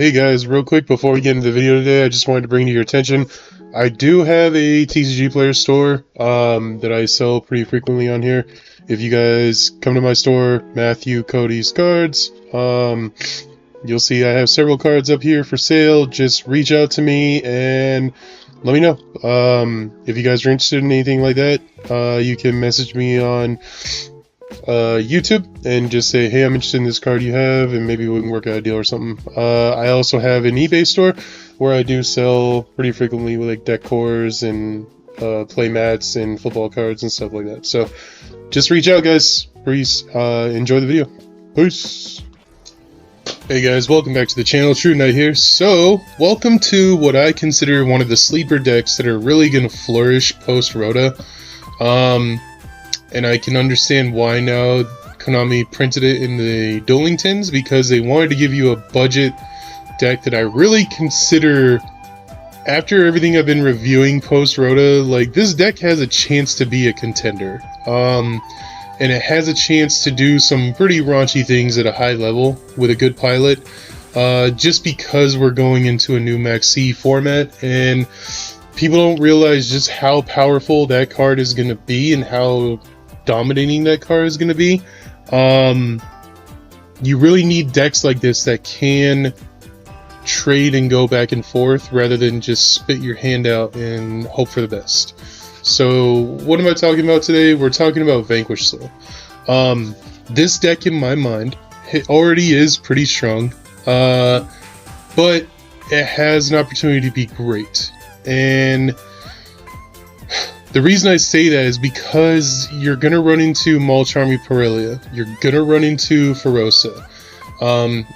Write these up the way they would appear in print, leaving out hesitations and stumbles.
Hey guys, real quick before we get into the video today, I just wanted to bring to your attention, I do have a TcgPlayer Store that I sell pretty frequently on here. If you guys come to my store, MatthewCodysCards, you'll see I have several cards up here for sale. Just reach out to me and let me know. If you guys are interested in anything like that, you can message me on YouTube and just say, hey, I'm interested in this card you have, and maybe we can work out a deal or something. I also have an eBay store where I do sell pretty frequently with like deck cores and play mats and football cards and stuff like that. So just reach out, guys. Please enjoy the video. Peace. Hey guys, welcome back to the channel. True Knight here. So welcome to what I consider one of the sleeper decks that are really going to flourish post ROTA. And I can understand why now Konami printed it in the dueling tins, because they wanted to give you a budget deck that I really consider, after everything I've been reviewing post ROTA, like this deck has a chance to be a contender. And it has a chance to do some pretty raunchy things at a high level with a good pilot, just because we're going into a new Maxi format and people don't realize just how powerful that card is going to be and how dominating that card is going to be. You really need decks like this that can trade and go back and forth rather than just spit your hand out and hope for the best. So what am I talking about today? We're talking about Vanquish Slow. This deck in my mind, it already is pretty strong, but it has an opportunity to be great. And the reason I say that is because you're going to run into Mulcharmy Parelia, you're going to run into Ferosa.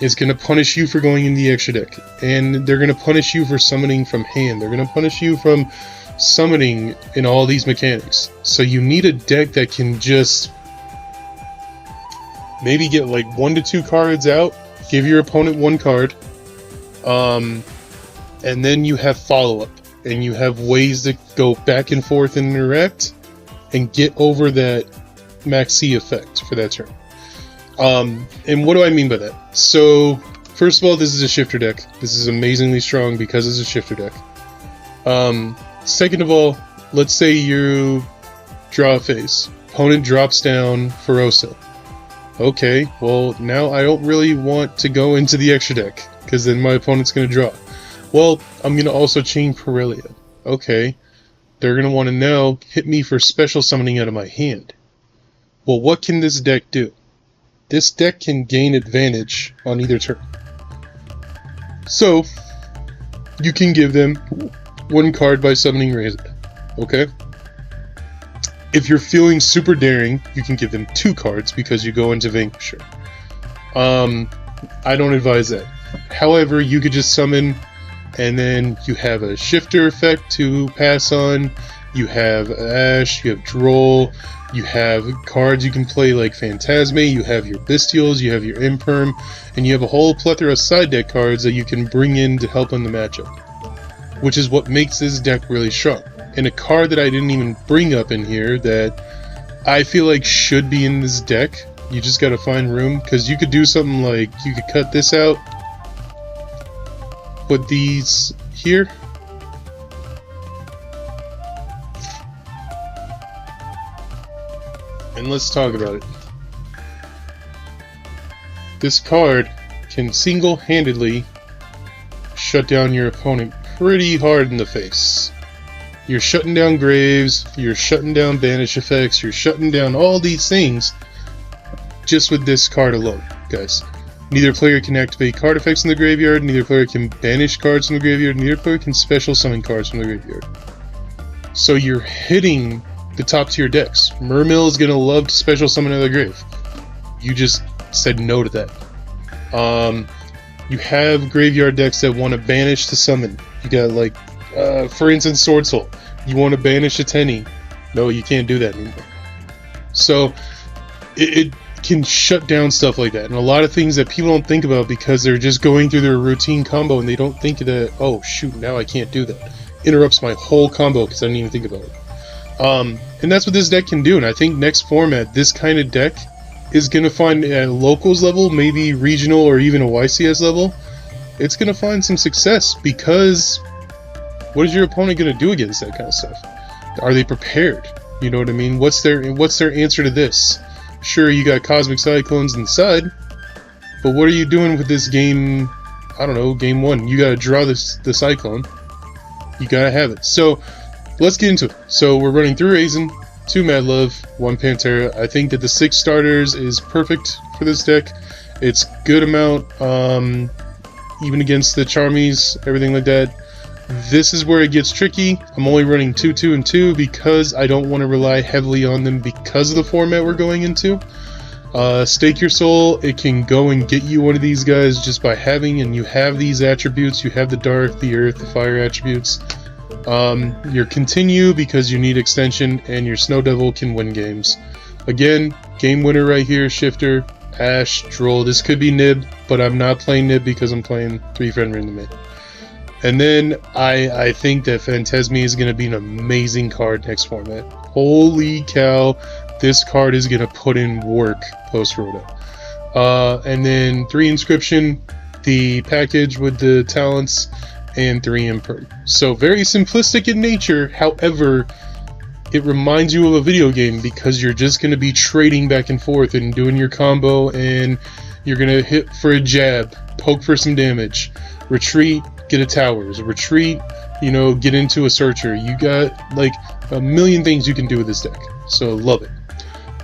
It's going to punish you for going in the extra deck, and they're going to punish you for summoning from hand. They're going to punish you from summoning in all these mechanics. So you need a deck that can just maybe get like 1 to 2 cards out, give your opponent 1 card, and then you have follow-up. And you have ways to go back and forth and interact and get over that Maxi effect for that turn. And what do I mean by that? So, first of all, this is a shifter deck. This is amazingly strong because it's a shifter deck. Second of all, let's say you draw a phase. Opponent drops down Ferosa. Okay, well, now I don't really want to go into the extra deck because then my opponent's going to draw. Well, I'm going to also chain Parelia. Okay, they're going to want to now hit me for special summoning out of my hand. Well, what can this deck do? This deck can gain advantage on either turn. So, you can give them 1 card by summoning Razor. Okay? If you're feeling super daring, you can give them 2 cards because you go into Vanquisher. I don't advise that. However, you could just summon, and then you have a shifter effect to pass on, you have Ash, you have Droll, you have cards you can play like Phantasme, you have your Bestials, you have your Imperm, and you have a whole plethora of side deck cards that you can bring in to help on the matchup. Which is what makes this deck really strong. And a card that I didn't even bring up in here that I feel like should be in this deck, you just gotta find room, because you could do something like, you could cut this out, put these here, and let's talk about it. This card can single-handedly shut down your opponent pretty hard in the face. You're shutting down Graves, you're shutting down banish effects, you're shutting down all these things just with this card alone, guys. Neither player can activate card effects in the graveyard, neither player can banish cards from the graveyard, neither player can special summon cards from the graveyard. So you're hitting the top tier decks. Mermill is going to love to special summon out of the grave. You just said no to that. You have graveyard decks that want to banish to summon. You got like, for instance, Sword Soul. You want to banish a Tenny. No, you can't do that anymore. So, it can shut down stuff like that, and a lot of things that people don't think about because they're just going through their routine combo and they don't think that, oh shoot, now I can't do that. Interrupts my whole combo because I didn't even think about it. And that's what this deck can do, and I think next format, this kind of deck is going to find at locals level, maybe regional or even a YCS level, it's going to find some success, because what is your opponent going to do against that kind of stuff? Are they prepared? You know what I mean? What's their answer to this? Sure, you got Cosmic Cyclones on the side, but what are you doing with this game? I don't know, game 1. You gotta draw the Cyclone. You gotta have it. So, let's get into it. So, we're running 3 Raisin, 2 Mad Love, 1 Pantera. I think that the 6 starters is perfect for this deck. It's good amount, even against the Charmies, everything like that. This is where it gets tricky. I'm only running 2, 2, and 2 because I don't want to rely heavily on them because of the format we're going into. Stake Your Soul, it can go and get you one of these guys just by having, and you have these attributes. You have the Dark, the Earth, the Fire attributes. Your Continue because you need extension, and your Snow Devil can win games. Again, game winner right here, Shifter, Ash, Droll. This could be Nib, but I'm not playing Nib because I'm playing 3 Fenrir in the mid. And then I think that Phantasmi is going to be an amazing card next format. Holy cow, this card is going to put in work post-Rota. And then 3 Inscription, the package with the talents, and 3 Imperm. So very simplistic in nature, however, it reminds you of a video game because you're just going to be trading back and forth and doing your combo, and you're going to hit for a jab, poke for some damage, retreat, get a towers, retreat, you know, get into a searcher. You got like a million things you can do with this deck, so love it.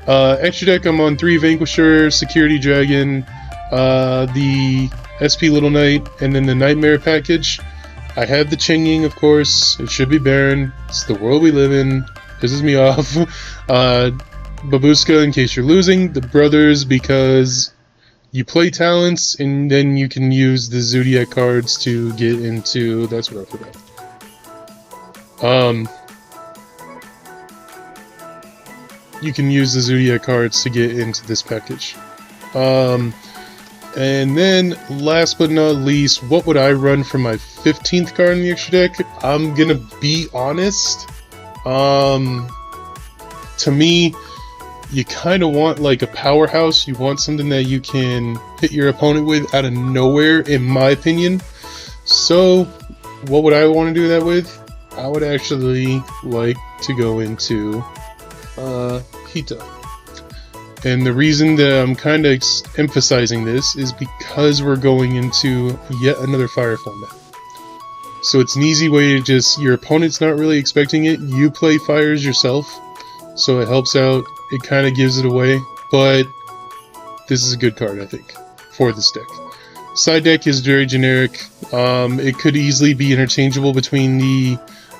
Extra deck, I'm on 3 Vanquisher, Security Dragon, the SP Little Knight, and then the Nightmare package. I have the Chinging, of course. It should be Baron. It's the world we live in. Pisses me off. Babushka in case you're losing. The Brothers because you play talents, and then you can use the Zodiac cards to get into... That's what I forgot. You can use the Zodiac cards to get into this package. And then, last but not least, what would I run for my 15th card in the extra deck? I'm gonna be honest. To me, you kind of want like a powerhouse. You want something that you can hit your opponent with out of nowhere, in my opinion. So, what would I want to do that with? I would actually like to go into Hita. And the reason that I'm kind of emphasizing this is because we're going into yet another fire format. So it's an easy way to just, your opponent's not really expecting it, you play fires yourself, so it helps out, it kind of gives it away, but this is a good card, I think, for this deck. Side deck is very generic. It could easily be interchangeable between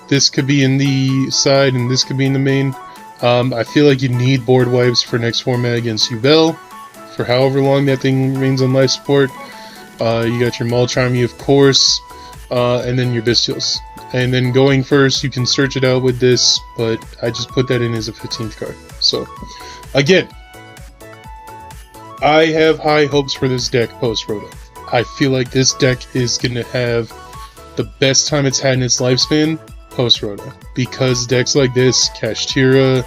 this could be in the side and this could be in the main. I feel like you need board wipes for next format against Yubel, for however long that thing remains on life support. You got your Malcharmy, of course, and then your Bestials. And then going first, you can search it out with this, but I just put that in as a 15th card. So, again, I have high hopes for this deck post-Rota. I feel like this deck is going to have the best time it's had in its lifespan post-Rota, because decks like this, Kashtira,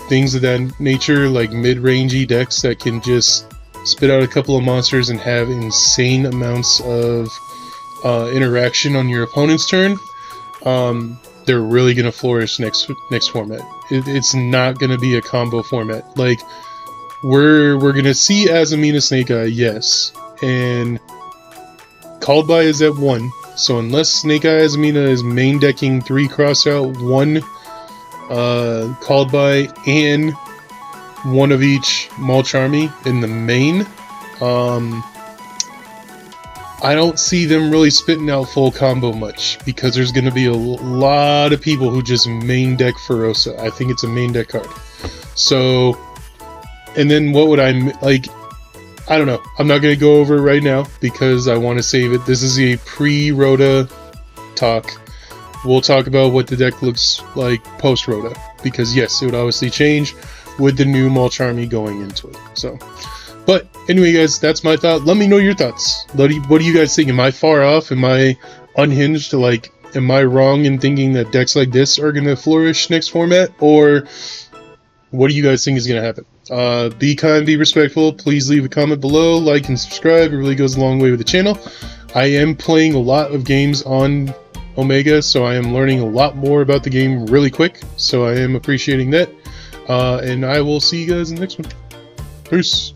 things of that nature, like mid-rangey decks that can just spit out a couple of monsters and have insane amounts of interaction on your opponent's turn, they're really going to flourish next format. It's not going to be a combo format. Like, we're going to see Azamina Snake Eye, yes, and Called By is at 1. So unless Snake Eye Azamina is main decking 3 cross out, 1 Called By, and 1 of each Malcharmy in the main, I don't see them really spitting out full combo much, because there's going to be a lot of people who just main deck Ferosa. I think it's a main deck card. So, and then what would I, like, I don't know. I'm not going to go over it right now because I want to save it. This is a pre-Rota talk. We'll talk about what the deck looks like post-Rota, because yes, it would obviously change with the new Malcharmy going into it. So, but anyway, guys, that's my thought. Let me know your thoughts. What do you guys think? Am I far off? Am I unhinged? Like, am I wrong in thinking that decks like this are going to flourish next format? Or what do you guys think is going to happen? Be kind, be respectful. Please leave a comment below, like and subscribe. It really goes a long way with the channel. I am playing a lot of games on Omega, so I am learning a lot more about the game really quick, so I am appreciating that. And I will see you guys in the next one. Peace.